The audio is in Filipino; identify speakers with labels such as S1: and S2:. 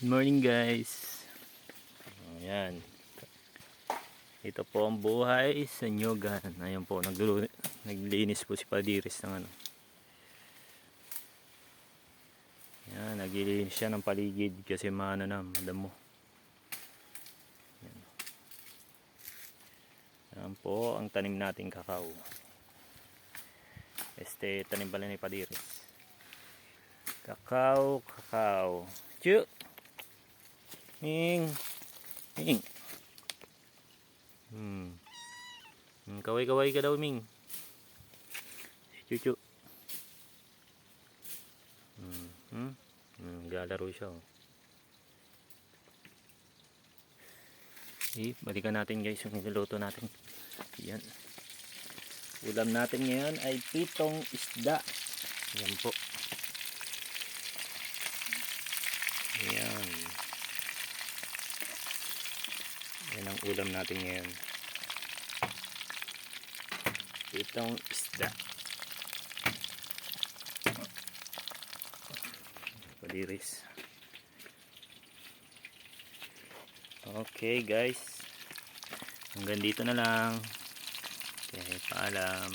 S1: Good morning guys. Ayan. Ito po ang buhay sa Nyogan. Ayan po, naglinis po si Padiris ng ano. Ayan, naglilinis siya ng paligid kasi madamo. Ayan. Ayan po ang tanim nating kakao. Tanim pala ni Padiris. Kakao. Chu! Ming! Kaway ka daw, Ming. Chuchu. Galaro siya. Balikan natin guys yung niluluto natin. Yan. Ulam natin ngayon ay pitong isda. Yan po. Yan. Yan ang ulam natin ngayon. Pitong isda. Padiris. Okay guys. Hanggang dito na lang. Okay, paalam.